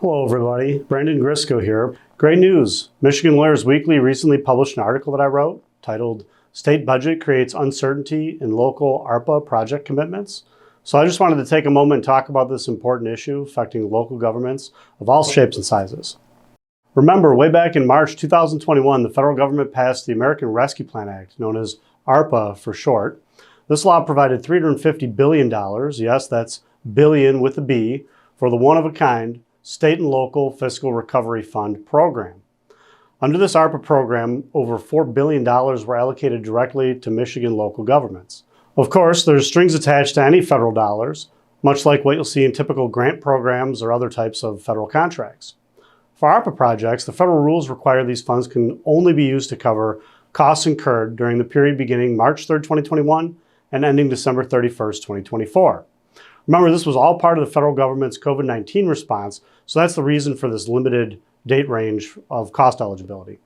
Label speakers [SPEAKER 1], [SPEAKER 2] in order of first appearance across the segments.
[SPEAKER 1] Hello everybody, Brandon Grysko here. Great news! Michigan Lawyers Weekly recently published an article that I wrote titled State Budget Creates Uncertainty in Local ARPA Project Commitments. So I just wanted to take a moment and talk about this important issue affecting local governments of all shapes and sizes. Remember, way back in March 2021, the federal government passed the American Rescue Plan Act, known as ARPA for short. This law provided $350 billion, yes, that's billion with a B, for the one-of-a-kind State and Local Fiscal Recovery Fund program. Under this ARPA program, over $4 billion were allocated directly to Michigan local governments. Of course, there's strings attached to any federal dollars, much like what you'll see in typical grant programs or other types of federal contracts. For ARPA projects, the federal rules require these funds can only be used to cover costs incurred during the period beginning March 3rd, 2021 and ending December 31st, 2024. Remember, this was all part of the federal government's COVID-19 response, so that's the reason for this limited date range of cost eligibility.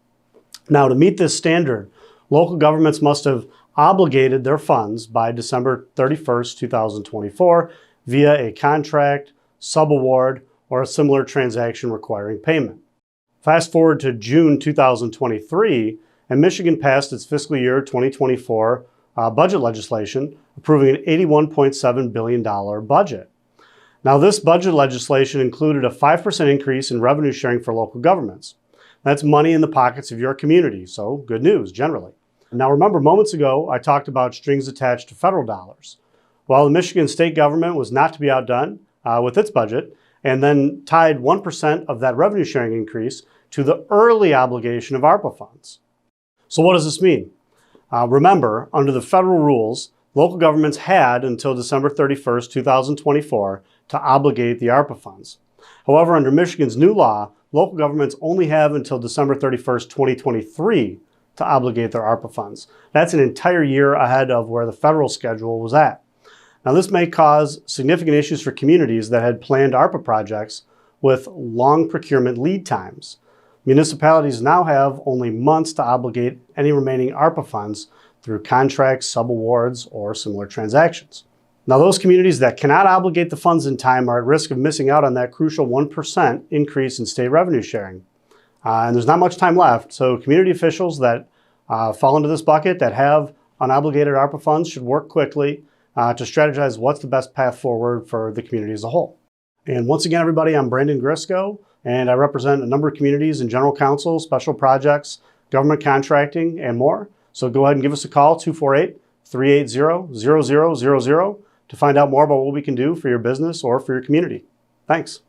[SPEAKER 1] Now, to meet this standard, local governments must have obligated their funds by December 31st, 2024 via a contract, subaward, or a similar transaction requiring payment. Fast forward to June 2023, and Michigan passed its fiscal year 2024 budget legislation, approving an $81.7 billion budget. Now, this budget legislation included a 5% increase in revenue sharing for local governments. That's money in the pockets of your community, so good news generally. Now, remember, moments ago, I talked about strings attached to federal dollars. While the Michigan state government was not to be outdone with its budget, and then tied 1% of that revenue sharing increase to the early obligation of ARPA funds. So what does this mean? Remember, under the federal rules, local governments had until December 31st, 2024 to obligate the ARPA funds. However, under Michigan's new law, local governments only have until December 31st, 2023 to obligate their ARPA funds. That's an entire year ahead of where the federal schedule was at. Now, this may cause significant issues for communities that had planned ARPA projects with long procurement lead times. Municipalities now have only months to obligate any remaining ARPA funds through contracts, subawards, or similar transactions. Now, those communities that cannot obligate the funds in time are at risk of missing out on that crucial 1% increase in state revenue sharing. And there's not much time left, so community officials that fall into this bucket that have unobligated ARPA funds should work quickly to strategize what's the best path forward for the community as a whole. And once again, everybody, I'm Brandon Grysko, and I represent a number of communities in general counsel, special projects, government contracting, and more. So go ahead and give us a call, 248-380-0000, to find out more about what we can do for your business or for your community. Thanks.